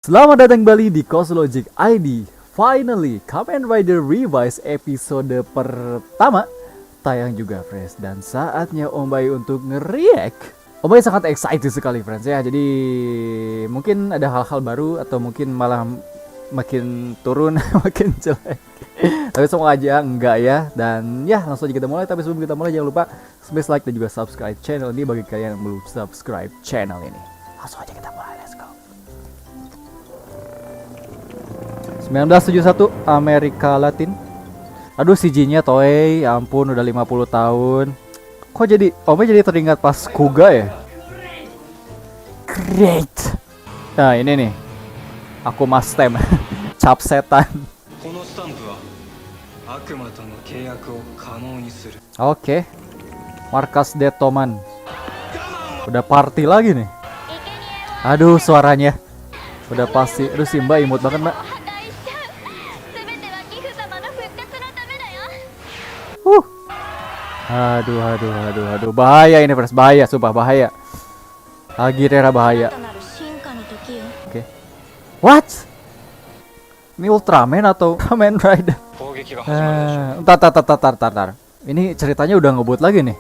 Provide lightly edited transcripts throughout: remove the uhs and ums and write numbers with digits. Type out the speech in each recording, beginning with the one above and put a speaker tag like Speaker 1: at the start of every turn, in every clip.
Speaker 1: Selamat datang kembali di Coslogic ID. Finally, Kamen Rider Revised episode pertama tayang juga, friends. Dan saatnya Om Bayu untuk nge-react. Om Bayu sangat excited sekali, friends ya. Jadi mungkin ada hal-hal baru atau mungkin malah makin turun, makin jelek. Tapi semoga aja enggak ya. Dan ya, langsung aja kita mulai. Tapi sebelum kita mulai jangan lupa smash like dan juga subscribe channel ini bagi kalian yang belum subscribe channel ini. Langsung aja kita mulai. Let's go. 1971 Amerika Latin. Aduh, CG-nya Toei, ya ampun udah 50 tahun. Kok jadi jadi teringat pas Kuga ya? Great. Nah, ini nih. Aku mas stem. Cap setan. Oke. Markas Detoman. Udah party lagi nih. Aduh, suaranya. Udah pasti. Aduh, si Mbak imut banget, Mbak. Aduh, bahaya ini, friends, bahaya, sumpah bahaya. Agirera bahaya. Oke. What? Ini Ultraman atau Kamen Rider? Tar. Ini ceritanya udah ngebut lagi nih.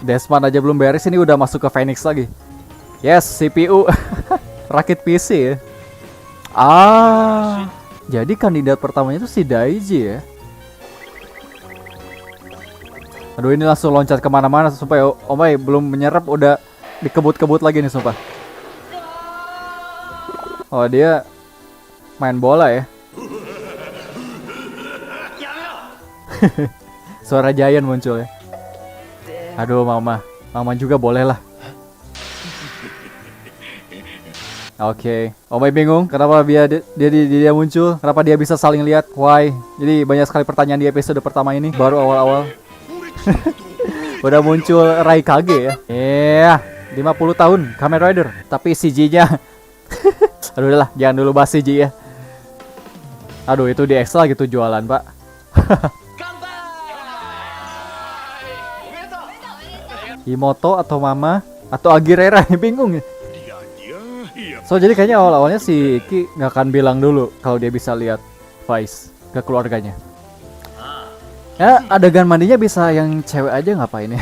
Speaker 1: Desman aja belum beres, ini udah masuk ke Phoenix lagi. Yes, CPU. Rakit PC ya. Jadi kandidat pertamanya itu si Daiji ya. Aduh, ini langsung loncat kemana-mana supaya Om Bayu belum menyerap udah dikebut-kebut lagi nih, sumpah. Oh, dia main bola ya. Suara Giant muncul ya. Aduh, Mama juga boleh lah. Oke. Om Bayu bingung kenapa dia muncul, kenapa dia bisa saling lihat, why. Jadi banyak sekali pertanyaan di episode pertama ini, baru awal-awal. Udah muncul Raikage ya. Iya, 50 tahun Kamen Rider, tapi CG-nya aduh udahlah, jangan dulu bahas CG ya. Aduh, itu di extra gitu jualan, Pak. Imoto atau Mama atau Agirera, bingung ya. So jadi kayaknya awal-awalnya si Iki nggak akan bilang dulu kalau dia bisa lihat Vice ke keluarganya. Ya, adegan mandinya bisa yang cewek aja nggak apa ini?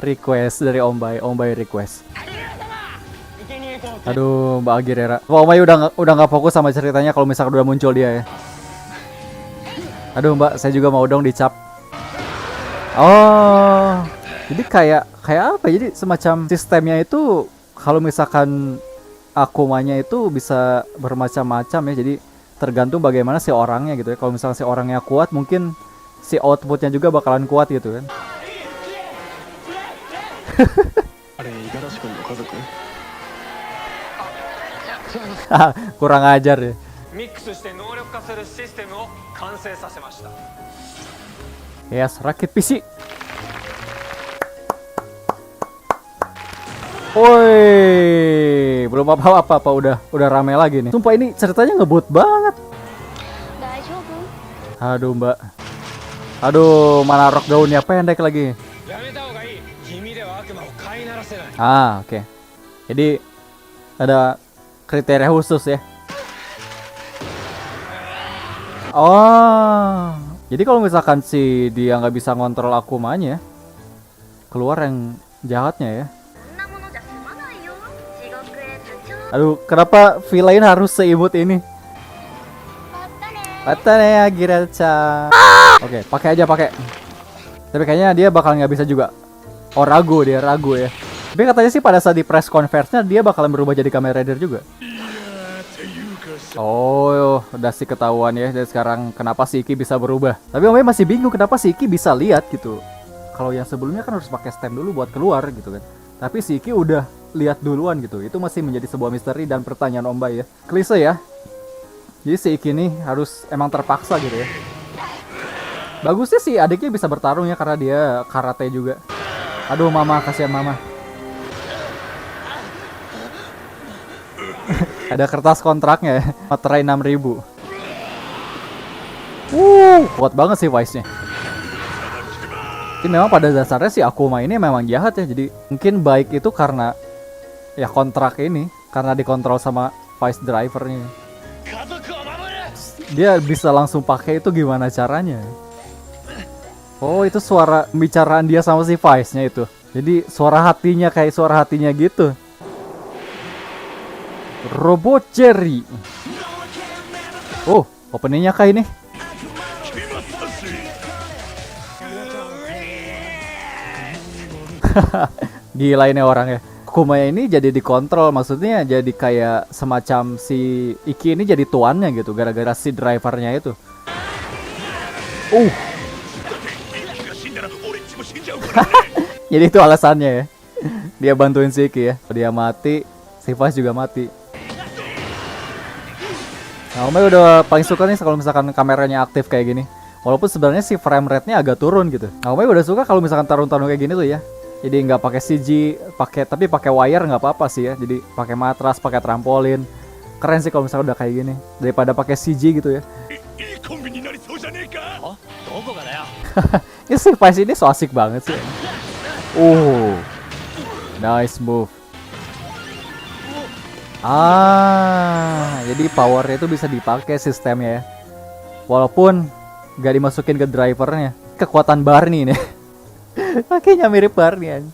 Speaker 1: Request dari Om Bayu request. Aduh, Mbak Agirera. Om Bayu udah nggak fokus sama ceritanya kalau misalkan udah muncul dia ya. Aduh, Mbak, saya juga mau dong dicap. Oh, jadi kayak apa? Jadi semacam sistemnya itu kalau misalkan akumanya itu bisa bermacam-macam ya. Jadi tergantung bagaimana si orangnya gitu ya. Kalau misalnya si orangnya kuat, mungkin si outputnya juga bakalan kuat gitu kan. Kurang ajar ya. Yes, rakit PC. Woi, belum apa-apa udah rame lagi nih. Sumpah ini ceritanya ngebut banget. Aduh, Mbak. Aduh, mana rok gaunnya pendek lagi. Oke. Jadi ada kriteria khusus ya. Oh, jadi kalau misalkan si dia nggak bisa ngontrol akumanya, keluar yang jahatnya ya. Aduh, kenapa villain harus seimut ini? Patane Agirera-chan. Oke, pakai. Tapi kayaknya dia bakal nggak bisa juga. Oh, ragu ya. Tapi katanya sih pada saat di press conference-nya dia bakalan berubah jadi Kamen Rider juga. Oh, udah sih ketahuan ya dari sekarang kenapa si Iki bisa berubah. Tapi Om Bayu masih bingung kenapa si Iki bisa lihat gitu. Kalau yang sebelumnya kan harus pakai stem dulu buat keluar gitu kan. Tapi si Iki udah lihat duluan gitu. Itu masih menjadi sebuah misteri dan pertanyaan Om Bayu ya. Klise ya. Jadi si Iki nih harus emang terpaksa gitu ya. Bagusnya sih adiknya bisa bertarung ya karena dia karate juga. Aduh, Mama, kasihan Mama. Ada kertas kontraknya ya. Materai 6.000. Kuat banget sih Vice-nya. Jadi memang pada dasarnya si Akuma ini memang jahat ya. Jadi mungkin baik itu karena ya kontrak ini. karena dikontrol sama Vice drivernya. Dia bisa langsung pakai itu gimana caranya? Oh, itu suara pembicaraan dia sama si Vice-nya itu. Jadi suara hatinya kayak suara hatinya gitu. Robot Cherry. Oh, openingnya kah ini? Gila ini orang ya. Kumaya ini jadi dikontrol, maksudnya jadi kayak semacam si Iki ini jadi tuannya gitu, gara-gara si drivernya itu. Jadi itu alasannya ya. Dia bantuin si Iki ya. Dia mati, si Vice juga mati. Nah, Omai udah paling suka nih kalau misalkan kameranya aktif kayak gini. Walaupun sebenarnya si frame rate-nya agak turun gitu. Nah, Omai udah suka kalau misalkan tarung-tarung kayak gini tuh ya. Jadi nggak pakai CG, tapi pakai wire nggak apa-apa sih ya. Jadi pakai matras, pakai trampolin. Keren sih kalau misalkan udah kayak gini daripada pakai CG gitu ya. Ya si Vice ini so asik banget sih. Nice move. Jadi powernya itu bisa dipakai sistemnya ya. Walaupun nggak dimasukin ke drivernya. Kekuatan Barney nih. Pakainya mirip Barney aja.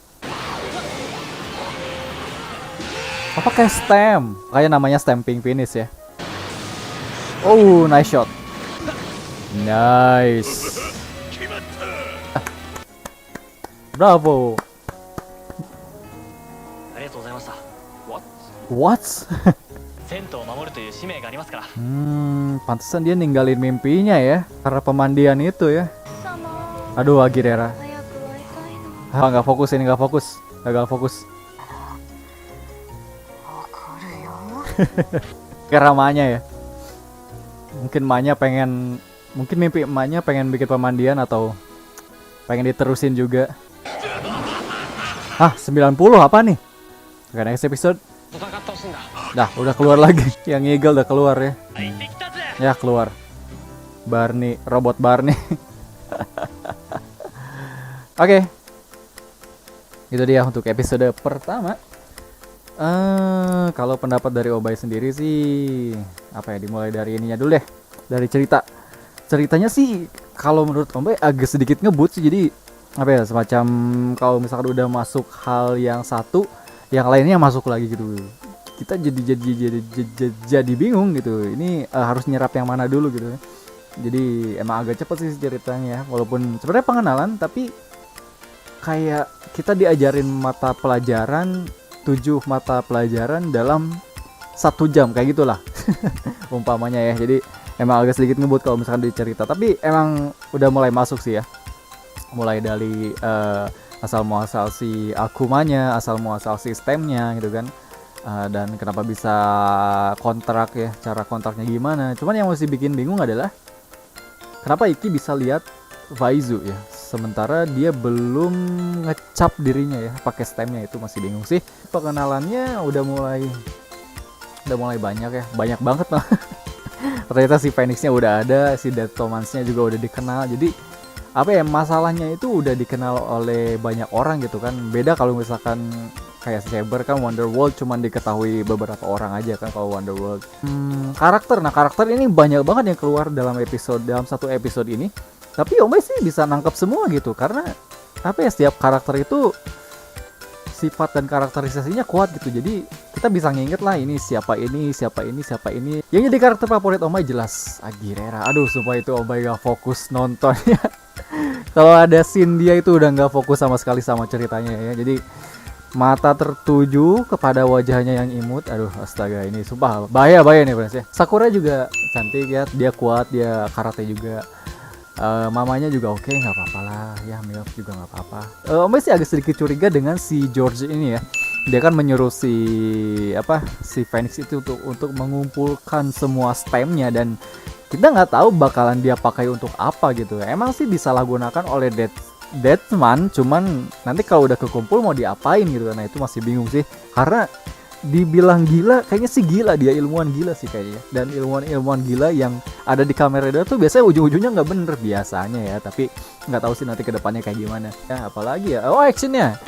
Speaker 1: Apa kayak stem? Kayak namanya stamping finish ya. Oh, nice shot. Nice. Bravo. What? Pantesan dia ninggalin mimpinya ya. Karena pemandian itu ya. Aduh, Agirera. Nggak fokus ini, nggak fokus. Gagal fokus. Karena emaknya ya. Mungkin mimpi emaknya pengen bikin pemandian atau pengen diterusin juga. 90 apa nih? Oke, next episode. Dah, udah keluar lagi. Yang Eagle udah keluar ya. Ya, keluar. Barney, robot Barney. Oke. Itu dia untuk episode pertama. Kalau pendapat dari Obay sendiri sih, apa ya, dimulai dari ininya dulu deh. Dari ceritanya sih kalau menurut Obay agak sedikit ngebut sih. Jadi apa ya, semacam kalau misalkan udah masuk hal yang satu, yang lainnya masuk lagi gitu. Kita jadi bingung gitu. Ini harus nyerap yang mana dulu gitu. Jadi emang agak cepet sih ceritanya ya. Walaupun sebenarnya pengenalan, tapi kayak kita diajarin 7 mata pelajaran dalam 1 jam kayak gitulah. Umpamanya ya. Jadi emang agak sedikit ngebut kalau misalkan dicerita, tapi emang udah mulai masuk sih ya. Mulai dari asal muasal si Akumanya, asal muasal sistemnya gitu kan. Dan kenapa bisa kontrak ya, cara kontraknya gimana. Cuman yang masih bikin bingung adalah kenapa Iki bisa lihat Vaizu ya, sementara dia belum ngecap dirinya ya pakai stemnya. Itu masih bingung sih. Pengenalannya udah mulai banyak ya, banyak banget lah. Ternyata si Phoenix-nya udah ada, si Deathtomans-nya juga udah dikenal. Jadi apa ya, masalahnya itu udah dikenal oleh banyak orang gitu kan. Beda kalau misalkan kayak Saber kan, Wonderworld cuman diketahui beberapa orang aja kan kalau Wonderworld. Karakter ini banyak banget yang keluar dalam satu episode ini. Tapi Omai sih bisa nangkep semua gitu, karena apa ya, setiap karakter itu sifat dan karakterisasinya kuat gitu. Jadi kita bisa nginget lah ini siapa ini. Yang jadi karakter favorit Omai jelas Agirera. Aduh, sumpah itu Omai gak fokus nonton ya. Kalau ada scene dia itu udah gak fokus sama sekali sama ceritanya ya. Jadi mata tertuju kepada wajahnya yang imut. Aduh, astaga, ini sumpah bahaya nih friends ya. Sakura juga cantik ya, dia kuat, dia karate juga. Mamanya juga oke, nggak apa-apa lah ya, Milf juga nggak apa-apa. Omai sih agak sedikit curiga dengan si George ini ya. Dia kan menyuruh si Phoenix itu untuk mengumpulkan semua stemnya, dan kita nggak tahu bakalan dia pakai untuk apa gitu. Emang sih disalahgunakan oleh Deathman, cuman nanti kalau udah kekumpul mau diapain gitu. Nah itu masih bingung sih, karena dibilang gila, kayaknya sih gila, dia ilmuwan gila sih kayaknya. Dan ilmuwan gila yang ada di Kamen Rider tuh biasanya ujung-ujungnya nggak bener biasanya ya, tapi nggak tahu sih nanti kedepannya kayak gimana ya. Apalagi ya, oh actionnya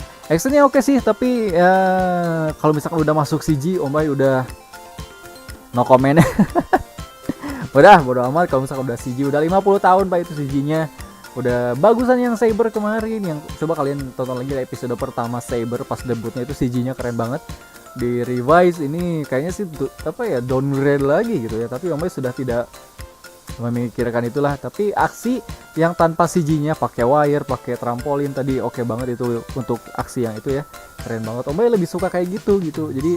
Speaker 1: oke sih, tapi ya kalau misalkan udah masuk CG, Om Bay udah no comment. Udah bodo amat kalau misalkan udah CG, udah 50 tahun Pak itu CG-nya. Udah bagusan yang Saber kemarin, yang coba kalian tonton lagi episode pertama Saber pas debutnya itu CG-nya keren banget. Di revise ini kayaknya sih downgrade lagi gitu ya, tapi Om Bay sudah tidak memikirkan itulah. Tapi aksi yang tanpa CG-nya, pakai wire, pakai trampolin tadi oke banget itu untuk aksi yang itu ya, keren banget. Om Bay lebih suka kayak gitu. Jadi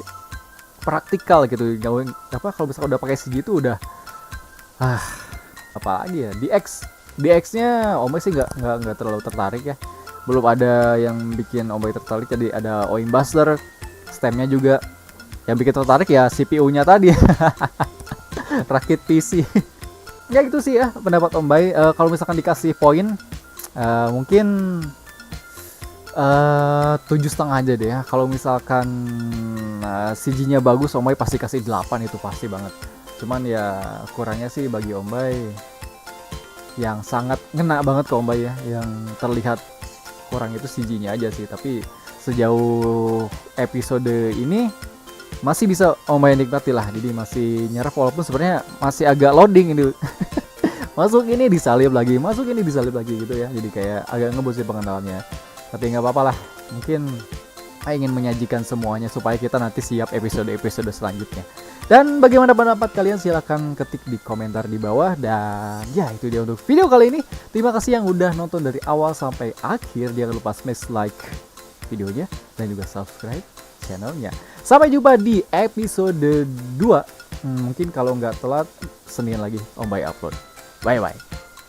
Speaker 1: praktikal gitu. Kalau misalnya udah pakai CG itu udah apalagi ya. DX-nya Om Bay sih nggak terlalu tertarik ya. Belum ada yang bikin Om Bay tertarik. Jadi ada Oin Buster, stemnya juga. Yang bikin tertarik ya CPU-nya tadi. Rakit PC. Ya gitu sih ya pendapat Om Bay. Kalau misalkan dikasih poin, mungkin 7,5 aja deh ya. Kalau misalkan CG-nya bagus, Om Bay pasti kasih 8, itu pasti banget. Cuman ya kurangnya sih bagi Om Bay yang sangat ngena banget ke Om Bay ya, yang terlihat kurang itu CG-nya aja sih. Tapi sejauh episode ini masih bisa Om Bay nikmati lah. Jadi masih nyerap walaupun sebenarnya masih agak loading ini. Masuk ini disalib lagi gitu ya. Jadi kayak agak ngebut sih pengenalannya. Tapi nggak apa-apa lah. Mungkin saya ingin menyajikan semuanya supaya kita nanti siap episode-episode selanjutnya. Dan bagaimana pendapat kalian, silahkan ketik di komentar di bawah. Dan ya itu dia untuk video kali ini. Terima kasih yang udah nonton dari awal sampai akhir. Jangan lupa smash like videonya dan juga subscribe channelnya. Sampai jumpa di episode 2. Mungkin kalau nggak telat Senin lagi Om Bay upload. Bye bye.